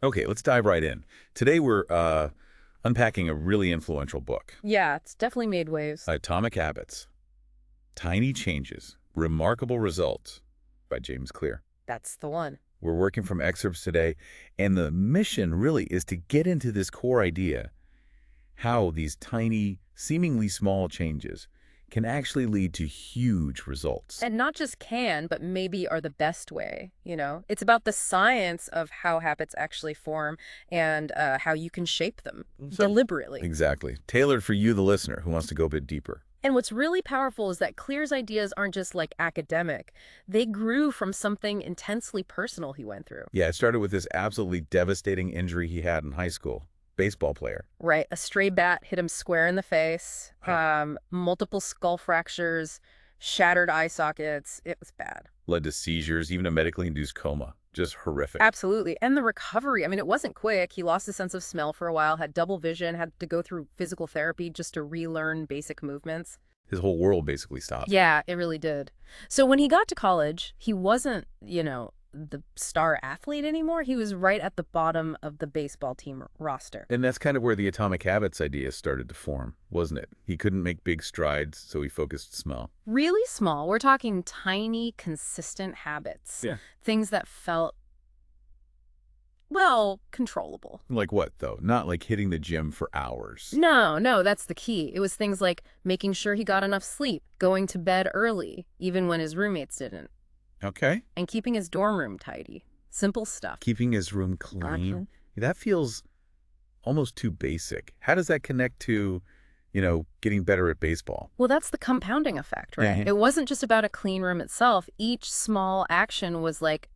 Okay, let's dive right in. Today we're unpacking a really influential book, Yeah, it's definitely made waves. Atomic Habits, Tiny Changes, Remarkable Results by James Clear. That's the one. We're working from excerpts today, and the mission really is to get into this core idea, how these tiny, seemingly small changes can actually lead to huge results. And not just can, but maybe are the best way. It's about the science of how habits actually form and how you can shape them So, deliberately. exactly. Tailored for you, the listener, who wants to go a bit deeper. And what's really powerful is that Clear's ideas aren't just like academic. They grew from something intensely personal he went through. Yeah, it started with this absolutely devastating injury he had in high school. Baseball player. Right, a stray bat hit him square in the face, multiple skull fractures, shattered eye sockets. It was bad. Led to seizures, even a medically induced coma. Just horrific. Absolutely. And the recovery, I mean, it wasn't quick. He lost his sense of smell for a while, had double vision, had to go through physical therapy just to relearn basic movements. His whole world basically stopped. Yeah, it really did. So when he got to college, he wasn't the star athlete anymore. He was right at the bottom of the baseball team roster. And that's kind of where the Atomic Habits idea started to form, wasn't it? He couldn't make big strides, so he focused small. Really small. We're talking tiny, consistent habits. Yeah. Things that felt, well, controllable. Like what, though? Not like hitting the gym for hours. No, that's the key. It was things like making sure he got enough sleep, going to bed early, even when his roommates didn't, Okay. and keeping his dorm room tidy. Simple stuff. Keeping his room clean. Gotcha. That feels almost too basic. How does that connect to, getting better at baseball? Well, that's the compounding effect, right? Yeah. It wasn't just about a clean room itself. Each small action was like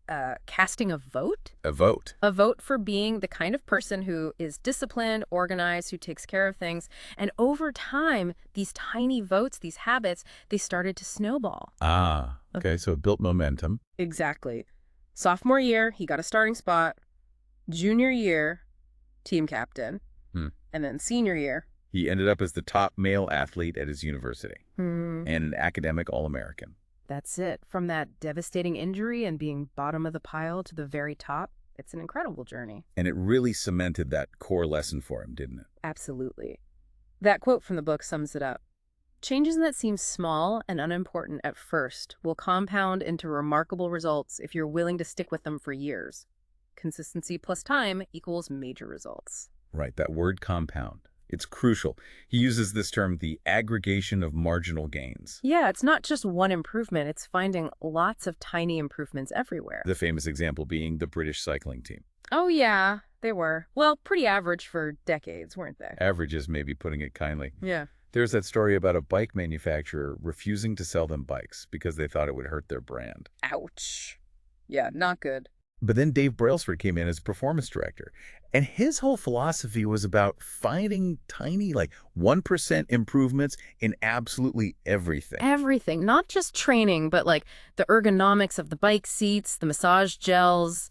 casting a vote. A vote. A vote for being the kind of person who is disciplined, organized, who takes care of things. And over time, these tiny votes, these habits, they started to snowball. Ah, okay. So it built momentum. Exactly. Sophomore year, he got a starting spot. Junior year, team captain. Hmm. And then senior year. He ended up as the top male athlete at his university Hmm. and an academic All-American. That's it. From that devastating injury and being bottom of the pile to the very top, it's an incredible journey. And it really cemented that core lesson for him, didn't it? Absolutely. That quote from the book sums it up. Changes that seem small and unimportant at first will compound into remarkable results if you're willing to stick with them for years. Consistency plus time equals major results. Right, that word compound. It's crucial. He uses this term, the aggregation of marginal gains. Yeah, it's not just one improvement, it's finding lots of tiny improvements everywhere. The famous example being the British cycling team. Oh, yeah, they were. Well, pretty average for decades, weren't they? Average is maybe putting it kindly. Yeah. There's that story about a bike manufacturer refusing to sell them bikes because they thought it would hurt their brand. Ouch. Yeah, not good. But then Dave Brailsford came in as performance director, and his whole philosophy was about finding tiny, like 1% improvements in absolutely everything. Everything, not just training, but like the ergonomics of the bike seats, the massage gels,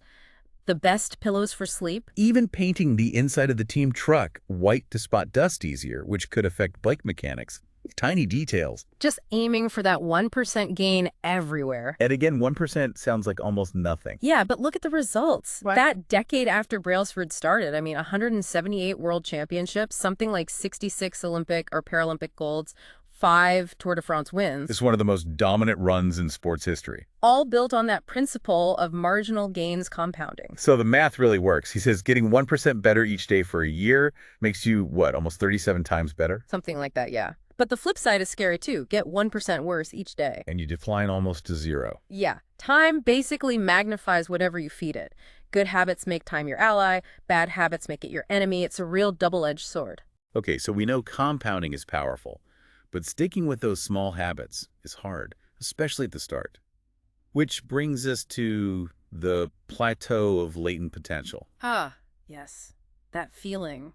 the best pillows for sleep. Even painting the inside of the team truck white to spot dust easier, which could affect bike mechanics. Tiny details. Just aiming for that 1% gain everywhere. And again, 1% sounds like almost nothing. Yeah, but look at the results. Right. That decade after Brailsford started, 178 world championships, something like 66 Olympic or Paralympic golds, 5 Tour de France wins. It's one of the most dominant runs in sports history. All built on that principle of marginal gains compounding. So the math really works. He says getting 1% better each day for a year makes you, what, almost 37 times better? Something like that, yeah. But the flip side is scary too. Get 1% worse each day. And you decline almost to zero. Yeah. Time basically magnifies whatever you feed it. Good habits make time your ally. Bad habits make it your enemy. It's a real double-edged sword. Okay, so we know compounding is powerful, but sticking with those small habits is hard, especially at the start. Which brings us to the plateau of latent potential. Ah, yes. That feeling.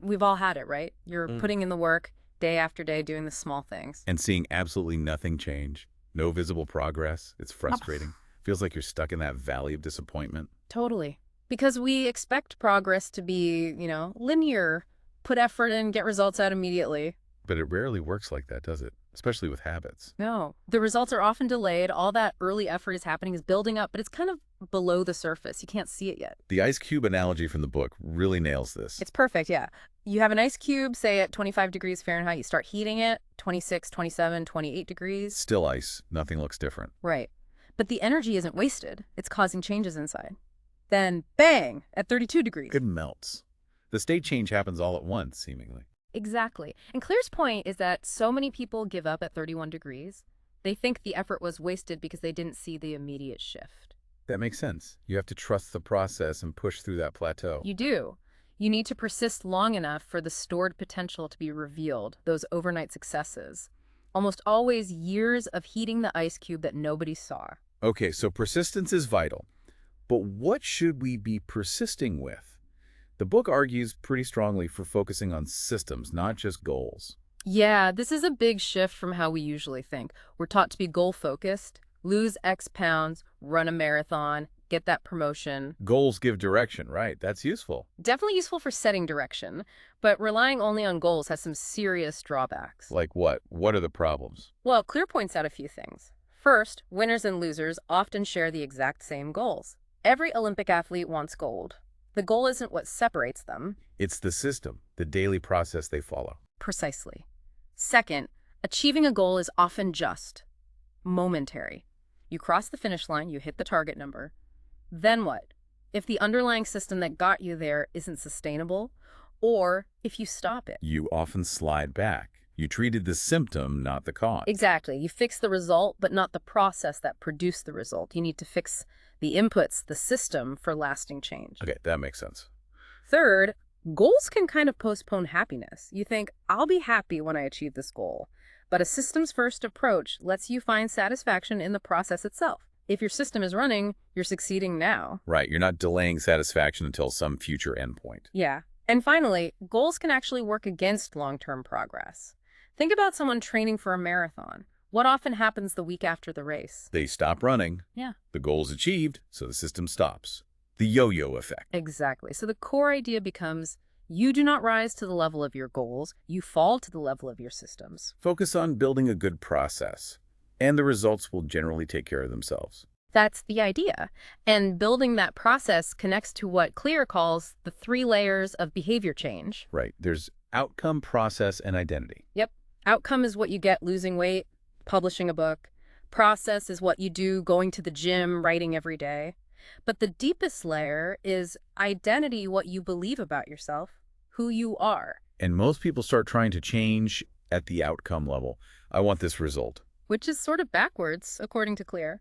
We've all had it, right? You're putting in the work day after day doing the small things. And seeing absolutely nothing change, no visible progress, it's frustrating. Feels like you're stuck in that valley of disappointment. Totally. Because we expect progress to be, linear. Put effort in, get results out immediately. But it rarely works like that, does it? Especially with habits. No. The results are often delayed. All that early effort is happening is building up, but it's kind of below the surface. You can't see it yet. The ice cube analogy from the book really nails this. It's perfect, yeah. You have an ice cube, say at 25 degrees Fahrenheit, you start heating it, 26, 27, 28 degrees. Still ice. Nothing looks different. Right. But the energy isn't wasted. It's causing changes inside. Then, bang, at 32 degrees. It melts. The state change happens all at once, seemingly. Exactly. And Clear's point is that so many people give up at 31 degrees. They think the effort was wasted because they didn't see the immediate shift. That makes sense. You have to trust the process and push through that plateau. You do. You need to persist long enough for the stored potential to be revealed, those overnight successes. Almost always years of heating the ice cube that nobody saw. Okay, so persistence is vital. But what should we be persisting with? The book argues pretty strongly for focusing on systems, not just goals. Yeah, this is a big shift from how we usually think. We're taught to be goal-focused, lose X pounds, run a marathon, get that promotion. Goals give direction, right? That's useful. Definitely useful for setting direction, but relying only on goals has some serious drawbacks. Like what? What are the problems? Well, Clear points out a few things. First, winners and losers often share the exact same goals. Every Olympic athlete wants gold. The goal isn't what separates them. It's the system, the daily process they follow. Precisely. Second, achieving a goal is often just momentary. You cross the finish line, you hit the target number. Then what? If the underlying system that got you there isn't sustainable, or if you stop it. You often slide back. You treated the symptom, not the cause. Exactly. You fix the result, but not the process that produced the result. You need to fix the inputs, the system, for lasting change. Okay, that makes sense. Third, goals can kind of postpone happiness. You think, I'll be happy when I achieve this goal. But a systems-first approach lets you find satisfaction in the process itself. If your system is running, you're succeeding now. Right, you're not delaying satisfaction until some future endpoint. Yeah. And finally, goals can actually work against long-term progress. Think about someone training for a marathon. What often happens the week after the race? They stop running. Yeah. The goal's achieved, so the system stops. The yo-yo effect. Exactly. So the core idea becomes, you do not rise to the level of your goals, you fall to the level of your systems. Focus on building a good process, and the results will generally take care of themselves. That's the idea. And building that process connects to what Clear calls the 3 layers of behavior change. Right. There's outcome, process, and identity. Yep. Outcome is what you get losing weight, publishing a book. Process is what you do going to the gym, writing every day. But the deepest layer is identity, what you believe about yourself, who you are. And most people start trying to change at the outcome level. I want this result. Which is sort of backwards, according to Clear.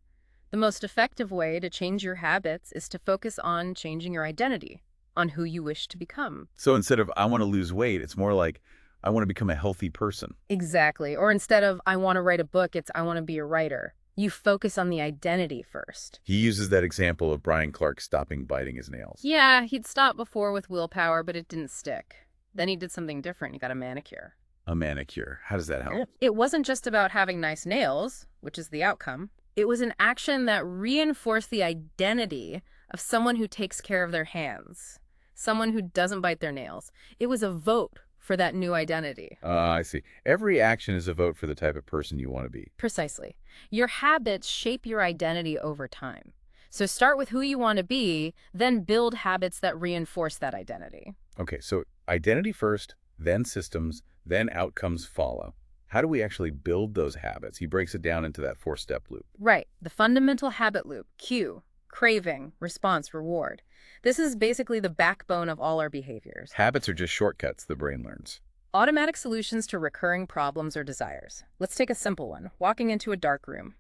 The most effective way to change your habits is to focus on changing your identity, on who you wish to become. So instead of I want to lose weight, it's more like I want to become a healthy person. Exactly. Or instead of I want to write a book, it's I want to be a writer. You focus on the identity first. He uses that example of Brian Clark stopping biting his nails. Yeah, he'd stopped before with willpower, but it didn't stick. Then he did something different. He got a manicure. A manicure. How does that help? It wasn't just about having nice nails, which is the outcome. It was an action that reinforced the identity of someone who takes care of their hands, someone who doesn't bite their nails. It was a vote for that new identity. I see. Every action is a vote for the type of person you want to be. Precisely. Your habits shape your identity over time. So start with who you want to be, then build habits that reinforce that identity. Okay, so identity first, then systems, then outcomes follow. How do we actually build those habits? He breaks it down into that 4-step loop. Right. The fundamental habit loop, cue, craving, response, reward. This is basically the backbone of all our behaviors. Habits are just shortcuts the brain learns. Automatic solutions to recurring problems or desires. Let's take a simple one, walking into a dark room.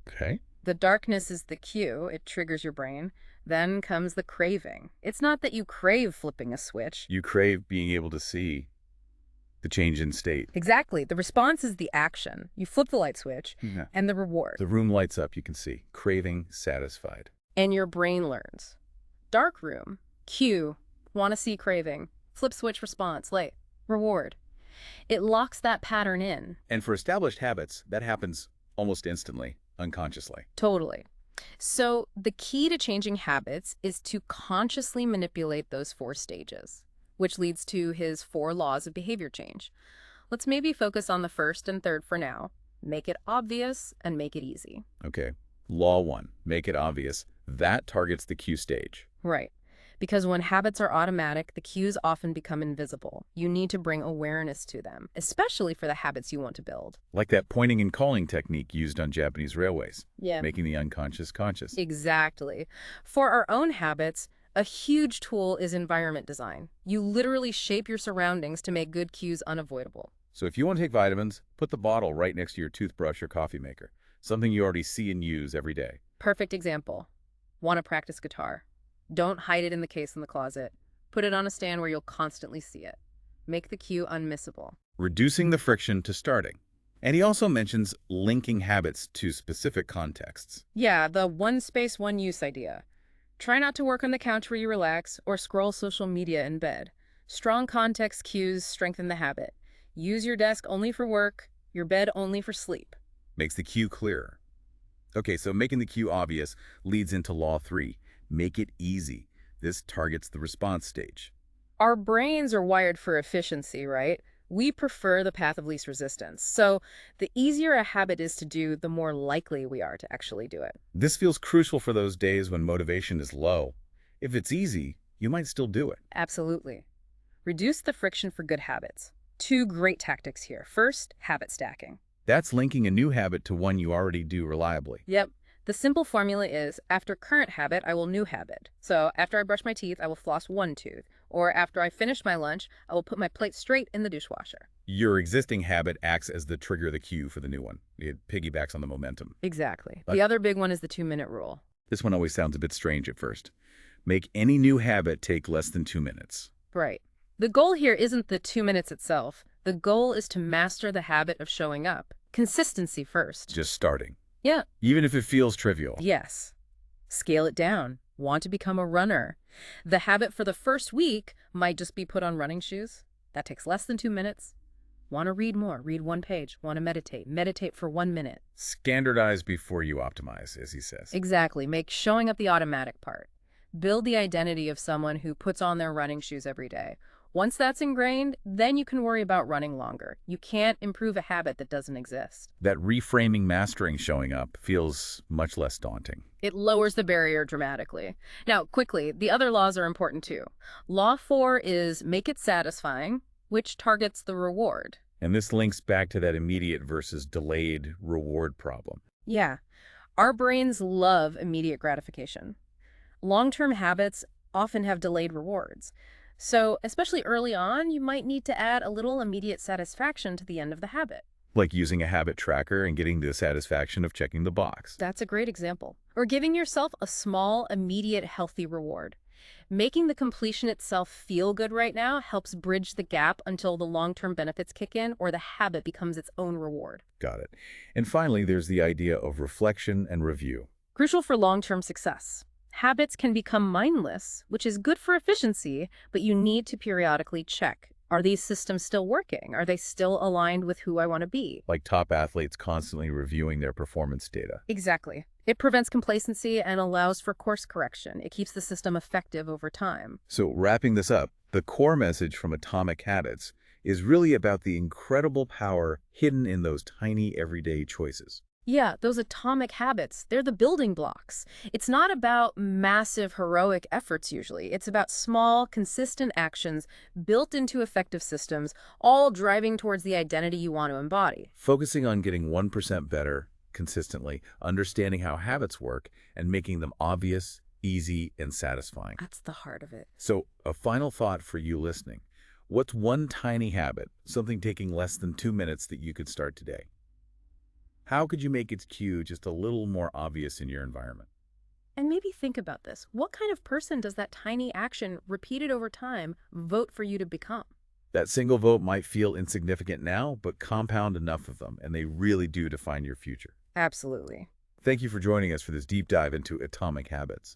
Okay. The darkness is the cue, it triggers your brain. Then comes the craving. It's not that you crave flipping a switch. You crave being able to see the change in state. Exactly. The response is the action. You flip the light switch, Yeah. and the reward. The room lights up, you can see. Craving satisfied. And your brain learns. Dark room, cue, want to see craving, flip switch response, light, reward. It locks that pattern in. And for established habits, that happens almost instantly, unconsciously. Totally. So the key to changing habits is to consciously manipulate those 4 stages, which leads to his 4 laws of behavior change. Let's maybe focus on the first and third for now. Make it obvious and make it easy. Okay. Law 1, make it obvious, That targets the cue stage. Right. Because when habits are automatic, the cues often become invisible. You need to bring awareness to them, especially for the habits you want to build. Like that pointing and calling technique used on Japanese railways, Yeah. making the unconscious conscious. Exactly. For our own habits, a huge tool is environment design. You literally shape your surroundings to make good cues unavoidable. So if you want to take vitamins, put the bottle right next to your toothbrush or coffee maker, something you already see and use every day. Perfect example. Want to practice guitar? Don't hide it in the case in the closet. Put it on a stand where you'll constantly see it. Make the cue unmissable. Reducing the friction to starting. And he also mentions linking habits to specific contexts. Yeah, the one space, one use idea. Try not to work on the couch where you relax or scroll social media in bed. Strong context cues strengthen the habit. Use your desk only for work, your bed only for sleep. Makes the cue clearer. Okay, so making the cue obvious leads into Law 3. Make it easy. This targets the response stage. Our brains are wired for efficiency, right? We prefer the path of least resistance. So the easier a habit is to do, the more likely we are to actually do it. This feels crucial for those days when motivation is low. If it's easy, you might still do it. Absolutely. Reduce the friction for good habits. Two great tactics here. First, habit stacking. That's linking a new habit to one you already do reliably. Yep. The simple formula is, after current habit, I will new habit. So after I brush my teeth, I will floss one tooth. Or after I finish my lunch, I will put my plate straight in the dishwasher. Your existing habit acts as the trigger of the cue for the new one. It piggybacks on the momentum. Exactly. The other big one is the 2-minute rule. This one always sounds a bit strange at first. Make any new habit take less than 2 minutes. Right. The goal here isn't the 2 minutes itself. The goal is to master the habit of showing up. Consistency first. Just starting. Yeah. Even if it feels trivial. Yes. Scale it down. Want to become a runner. The habit for the first week might just be put on running shoes. That takes less than 2 minutes. Want to read more? Read 1 page. Want to meditate? Meditate for 1 minute. Standardize before you optimize, as he says. Exactly. Make showing up the automatic part. Build the identity of someone who puts on their running shoes every day. Once that's ingrained, then you can worry about running longer. You can't improve a habit that doesn't exist. That reframing mastering showing up feels much less daunting. It lowers the barrier dramatically. Now, quickly, the other laws are important too. Law 4 is make it satisfying, which targets the reward. And this links back to that immediate versus delayed reward problem. Yeah, our brains love immediate gratification. Long-term habits often have delayed rewards. So, especially early on, you might need to add a little immediate satisfaction to the end of the habit. Like using a habit tracker and getting the satisfaction of checking the box. That's a great example. Or giving yourself a small, immediate, healthy reward. Making the completion itself feel good right now helps bridge the gap until the long-term benefits kick in or the habit becomes its own reward. Got it. And finally, there's the idea of reflection and review. Crucial for long-term success. Habits can become mindless, which is good for efficiency, but you need to periodically check. Are these systems still working? Are they still aligned with who I want to be? Like top athletes constantly reviewing their performance data. Exactly. It prevents complacency and allows for course correction. It keeps the system effective over time. So wrapping this up, the core message from Atomic Habits is really about the incredible power hidden in those tiny everyday choices. Yeah, those atomic habits, they're the building blocks. It's not about massive, heroic efforts usually. It's about small, consistent actions built into effective systems, all driving towards the identity you want to embody. Focusing on getting 1% better consistently, understanding how habits work, and making them obvious, easy, and satisfying. That's the heart of it. So, a final thought for you listening. What's one tiny habit, something taking less than 2 minutes that you could start today? How could you make its cue just a little more obvious in your environment? And maybe think about this. What kind of person does that tiny action, repeated over time, vote for you to become? That single vote might feel insignificant now, but compound enough of them, and they really do define your future. Absolutely. Thank you for joining us for this deep dive into Atomic Habits.